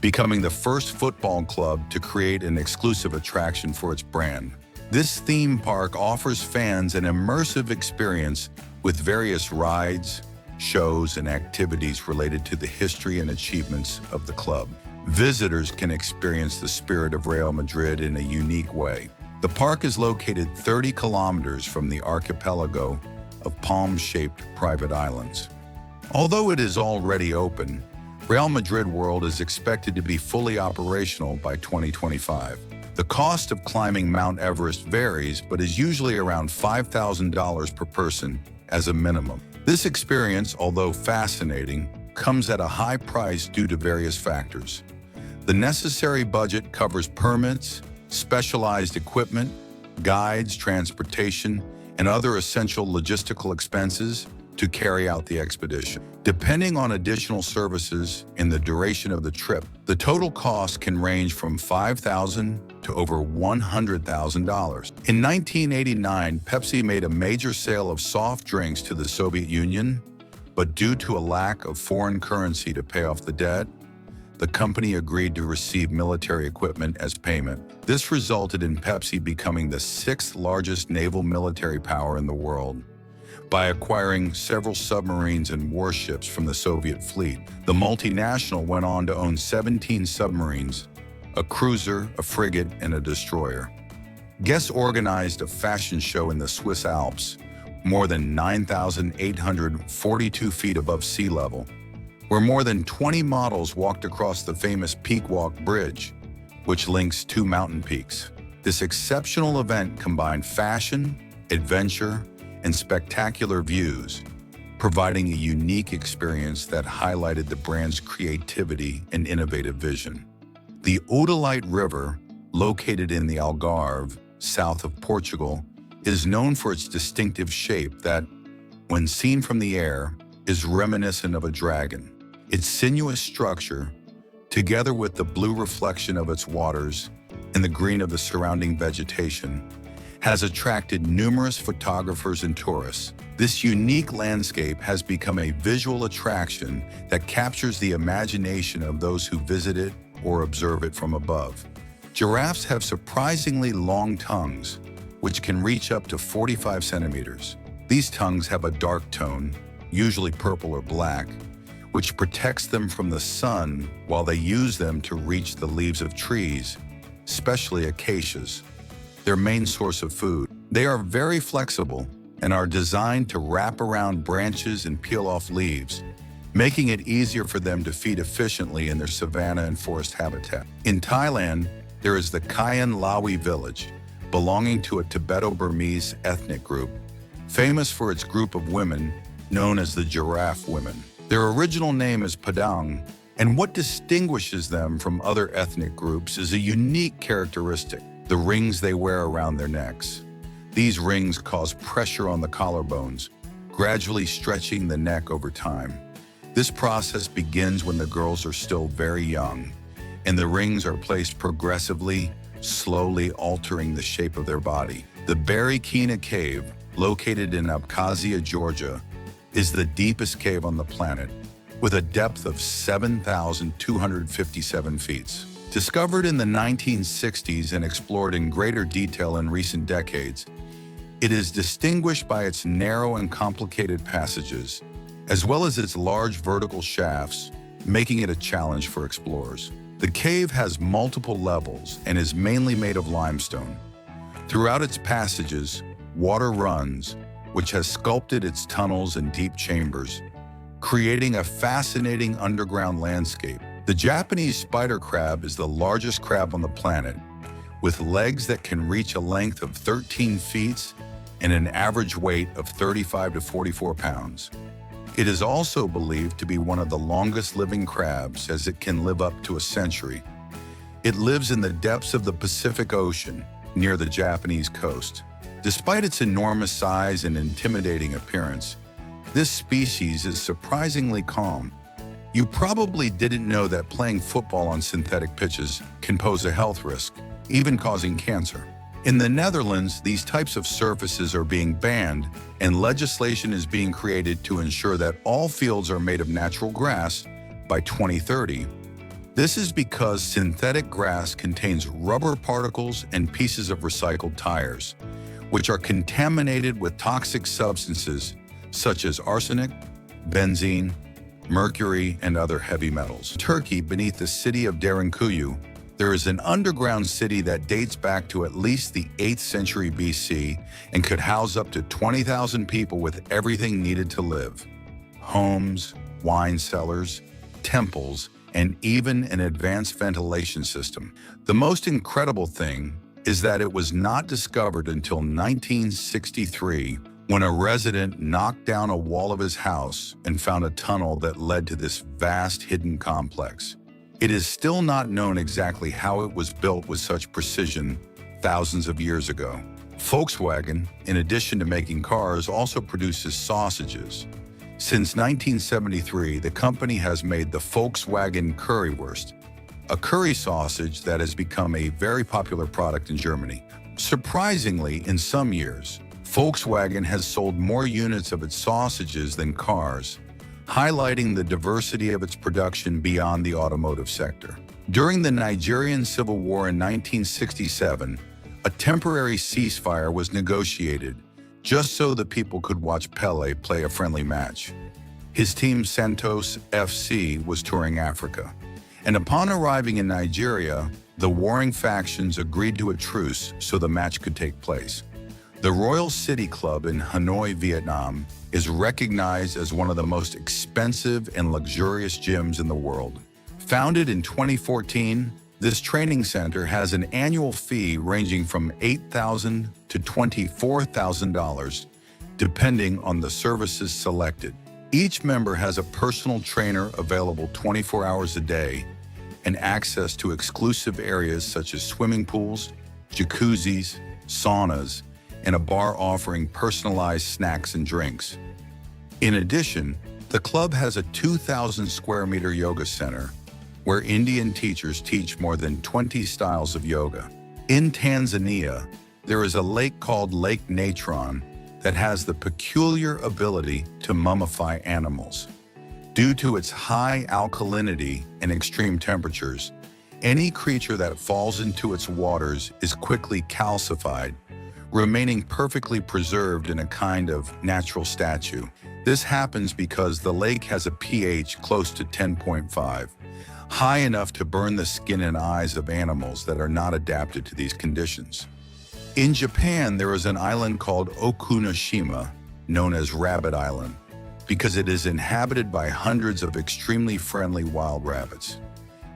becoming the first football club to create an exclusive attraction for its brand. This theme park offers fans an immersive experience with various rides, shows, and activities related to the history and achievements of the club. Visitors can experience the spirit of Real Madrid in a unique way. The park is located 30 kilometers from the archipelago of palm-shaped private islands. Although it is already open, Real Madrid World is expected to be fully operational by 2025. The cost of climbing Mount Everest varies, but is usually around $5,000 per person as a minimum. This experience, although fascinating, comes at a high price due to various factors. The necessary budget covers permits, specialized equipment, guides, transportation, and other essential logistical expenses to carry out the expedition. Depending on additional services and the duration of the trip, the total cost can range from $5,000 to over $100,000. In 1989, Pepsi made a major sale of soft drinks to the Soviet Union, but due to a lack of foreign currency to pay off the debt, the company agreed to receive military equipment as payment. This resulted in Pepsi becoming the sixth largest naval military power in the world, by acquiring several submarines and warships from the Soviet fleet. The multinational went on to own 17 submarines, a cruiser, a frigate, and a destroyer. Guests organized a fashion show in the Swiss Alps, more than 9,842 feet above sea level, where more than 20 models walked across the famous Peak Walk Bridge, which links two mountain peaks. This exceptional event combined fashion, adventure, and spectacular views, providing a unique experience that highlighted the brand's creativity and innovative vision. The Odolite River, located in the Algarve, south of Portugal, is known for its distinctive shape that, when seen from the air, is reminiscent of a dragon. Its sinuous structure, together with the blue reflection of its waters and the green of the surrounding vegetation, has attracted numerous photographers and tourists. This unique landscape has become a visual attraction that captures the imagination of those who visit it or observe it from above. Giraffes have surprisingly long tongues, which can reach up to 45 centimeters. These tongues have a dark tone, usually purple or black, which protects them from the sun while they use them to reach the leaves of trees, especially acacias, their main source of food. They are very flexible and are designed to wrap around branches and peel off leaves, making it easier for them to feed efficiently in their savanna and forest habitat. In Thailand, there is the Kayan Lawi village, belonging to a Tibeto-Burmese ethnic group, famous for its group of women known as the Giraffe Women. Their original name is Padang, and what distinguishes them from other ethnic groups is a unique characteristic: the rings they wear around their necks. These rings cause pressure on the collarbones, gradually stretching the neck over time. This process begins when the girls are still very young, and the rings are placed progressively, slowly altering the shape of their body. The Barikina Cave, located in Abkhazia, Georgia, is the deepest cave on the planet, with a depth of 7,257 feet. Discovered in the 1960s and explored in greater detail in recent decades, it is distinguished by its narrow and complicated passages, as well as its large vertical shafts, making it a challenge for explorers. The cave has multiple levels and is mainly made of limestone. Throughout its passages, water runs, which has sculpted its tunnels and deep chambers, creating a fascinating underground landscape. The Japanese spider crab is the largest crab on the planet, with legs that can reach a length of 13 feet and an average weight of 35 to 44 pounds. It is also believed to be one of the longest living crabs, as it can live up to a century. It lives in the depths of the Pacific Ocean, near the Japanese coast. Despite its enormous size and intimidating appearance, this species is surprisingly calm. You probably didn't know that playing football on synthetic pitches can pose a health risk, even causing cancer. In the Netherlands, these types of surfaces are being banned, and legislation is being created to ensure that all fields are made of natural grass by 2030. This is because synthetic grass contains rubber particles and pieces of recycled tires, which are contaminated with toxic substances such as arsenic, benzene, mercury, and other heavy metals. In Turkey, beneath the city of Derinkuyu, there is an underground city that dates back to at least the 8th century BC and could house up to 20,000 people with everything needed to live: homes, wine cellars, temples, and even an advanced ventilation system. The most incredible thing is that it was not discovered until 1963, when a resident knocked down a wall of his house and found a tunnel that led to this vast hidden complex. It is still not known exactly how it was built with such precision thousands of years ago. Volkswagen, in addition to making cars, also produces sausages. Since 1973, the company has made the Volkswagen Currywurst, a curry sausage that has become a very popular product in Germany. Surprisingly, in some years, Volkswagen has sold more units of its sausages than cars, highlighting the diversity of its production beyond the automotive sector. During the Nigerian Civil War in 1967, a temporary ceasefire was negotiated just so the people could watch Pelé play a friendly match. His team Santos FC was touring Africa, and upon arriving in Nigeria, the warring factions agreed to a truce so the match could take place. The Royal City Club in Hanoi, Vietnam, is recognized as one of the most expensive and luxurious gyms in the world. Founded in 2014, this training center has an annual fee ranging from $8,000 to $24,000, depending on the services selected. Each member has a personal trainer available 24 hours a day and access to exclusive areas such as swimming pools, jacuzzis, saunas, and a bar offering personalized snacks and drinks. In addition, the club has a 2,000 square meter yoga center where Indian teachers teach more than 20 styles of yoga. In Tanzania, there is a lake called Lake Natron that has the peculiar ability to mummify animals. Due to its high alkalinity and extreme temperatures, any creature that falls into its waters is quickly calcified, remaining perfectly preserved in a kind of natural statue. This happens because the lake has a pH close to 10.5, high enough to burn the skin and eyes of animals that are not adapted to these conditions. In Japan, there is an island called Okunoshima, known as Rabbit Island, because it is inhabited by hundreds of extremely friendly wild rabbits.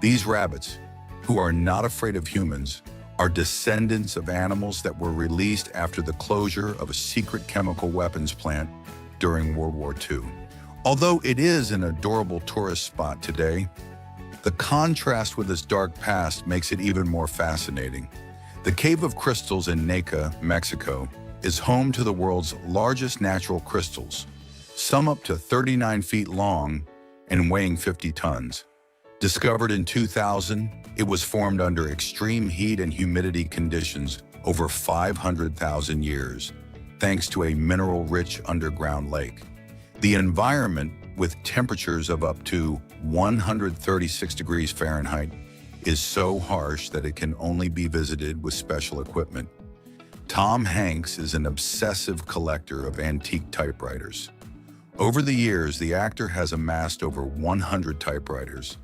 These rabbits, who are not afraid of humans, are descendants of animals that were released after the closure of a secret chemical weapons plant during World War II. Although it is an adorable tourist spot today, the contrast with its dark past makes it even more fascinating. The Cave of Crystals in Naka, Mexico, is home to the world's largest natural crystals, some up to 39 feet long and weighing 50 tons. Discovered in 2000, it was formed under extreme heat and humidity conditions over 500,000 years, thanks to a mineral-rich underground lake. The environment, with temperatures of up to 136 degrees Fahrenheit, is so harsh that it can only be visited with special equipment. Tom Hanks is an obsessive collector of antique typewriters. Over the years, the actor has amassed over 100 typewriters,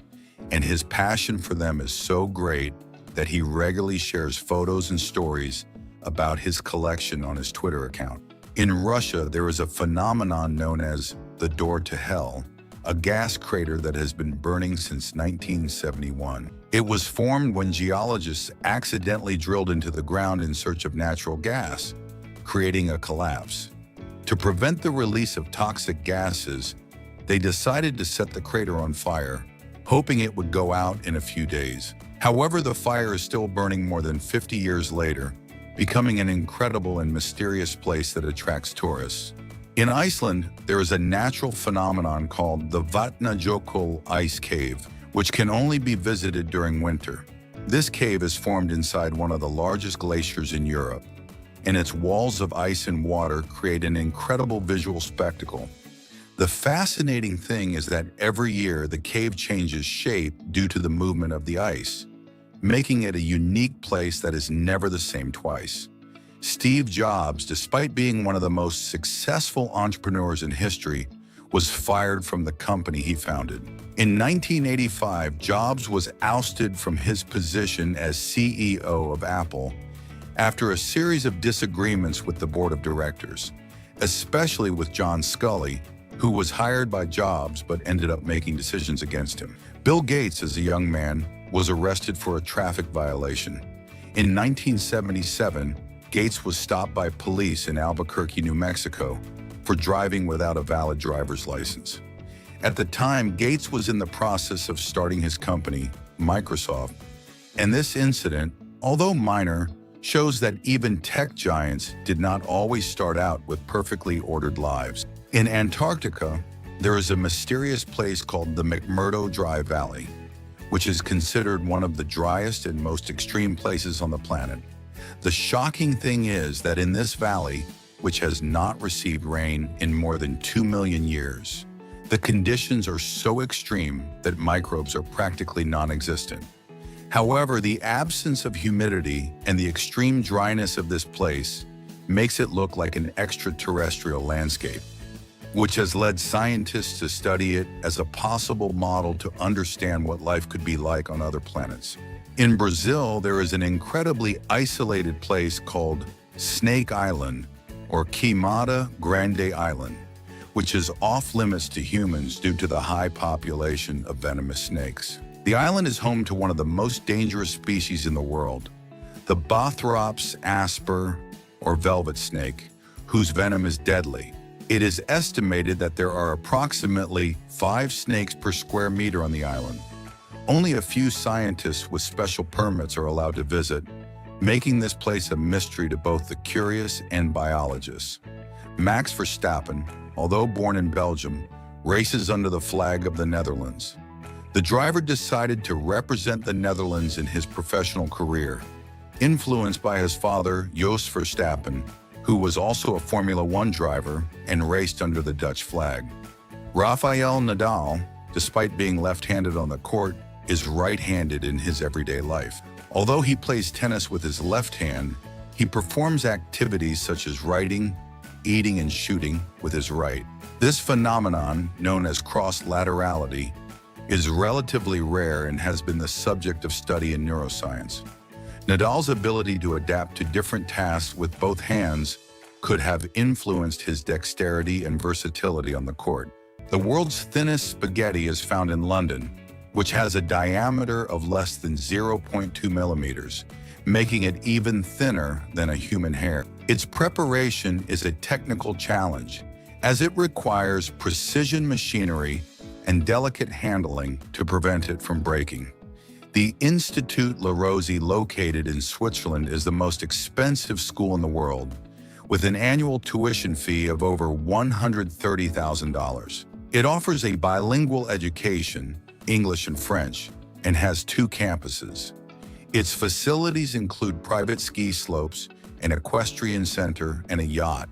and his passion for them is so great that he regularly shares photos and stories about his collection on his Twitter account. In Russia, there is a phenomenon known as the door to hell, a gas crater that has been burning since 1971. It was formed when geologists accidentally drilled into the ground in search of natural gas, creating a collapse. To prevent the release of toxic gases, they decided to set the crater on fire, hoping it would go out in a few days. However, the fire is still burning more than 50 years later, becoming an incredible and mysterious place that attracts tourists. In Iceland, there is a natural phenomenon called the Vatnajökull ice cave, which can only be visited during winter. This cave is formed inside one of the largest glaciers in Europe, and its walls of ice and water create an incredible visual spectacle. The fascinating thing is that every year the cave changes shape due to the movement of the ice, making it a unique place that is never the same twice. Steve Jobs, despite being one of the most successful entrepreneurs in history, was fired from the company he founded. In 1985, Jobs was ousted from his position as CEO of Apple after a series of disagreements with the board of directors, especially with John Sculley, who was hired by Jobs but ended up making decisions against him. Bill Gates, as a young man, was arrested for a traffic violation. In 1977, Gates was stopped by police in Albuquerque, New Mexico, for driving without a valid driver's license. At the time, Gates was in the process of starting his company, Microsoft, and this incident, although minor, shows that even tech giants did not always start out with perfectly ordered lives. In Antarctica, there is a mysterious place called the McMurdo Dry Valley, which is considered one of the driest and most extreme places on the planet. The shocking thing is that in this valley, which has not received rain in more than 2 million years, the conditions are so extreme that microbes are practically non-existent. However, the absence of humidity and the extreme dryness of this place makes it look like an extraterrestrial landscape, which has led scientists to study it as a possible model to understand what life could be like on other planets. In Brazil, there is an incredibly isolated place called Snake Island, or Queimada Grande Island, which is off-limits to humans due to the high population of venomous snakes. The island is home to one of the most dangerous species in the world, the Bothrops asper, or velvet snake, whose venom is deadly. It is estimated that there are approximately 5 snakes per square meter on the island. Only a few scientists with special permits are allowed to visit, making this place a mystery to both the curious and biologists. Max Verstappen, although born in Belgium, races under the flag of the Netherlands. The driver decided to represent the Netherlands in his professional career, influenced by his father, Jos Verstappen, who was also a Formula One driver and raced under the Dutch flag. Rafael Nadal, despite being left-handed on the court, is right-handed in his everyday life. Although he plays tennis with his left hand, he performs activities such as writing, eating, and shooting with his right. This phenomenon, known as cross-laterality, is relatively rare and has been the subject of study in neuroscience. Nadal's ability to adapt to different tasks with both hands could have influenced his dexterity and versatility on the court. The world's thinnest spaghetti is found in London, which has a diameter of less than 0.2 millimeters, making it even thinner than a human hair. Its preparation is a technical challenge, as it requires precision machinery and delicate handling to prevent it from breaking. The Institut La Rose, located in Switzerland, is the most expensive school in the world, with an annual tuition fee of over $130,000. It offers a bilingual education, English and French, and has 2 campuses. Its facilities include private ski slopes, an equestrian center, and a yacht.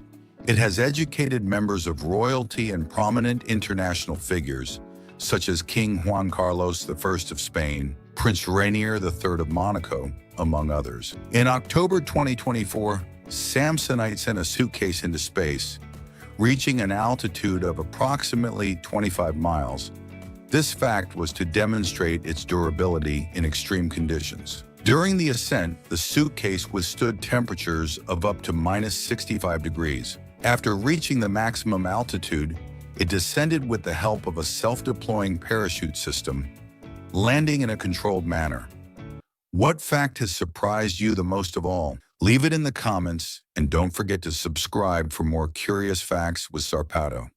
It has educated members of royalty and prominent international figures, such as King Juan Carlos I of Spain, Prince Rainier III of Monaco, among others. In October 2024, Samsonite sent a suitcase into space, reaching an altitude of approximately 25 miles. This fact was to demonstrate its durability in extreme conditions. During the ascent, the suitcase withstood temperatures of up to -65 degrees. After reaching the maximum altitude, it descended with the help of a self-deploying parachute system, landing in a controlled manner. What fact has surprised you the most of all? Leave it in the comments, and don't forget to subscribe for more curious facts with Zarpado.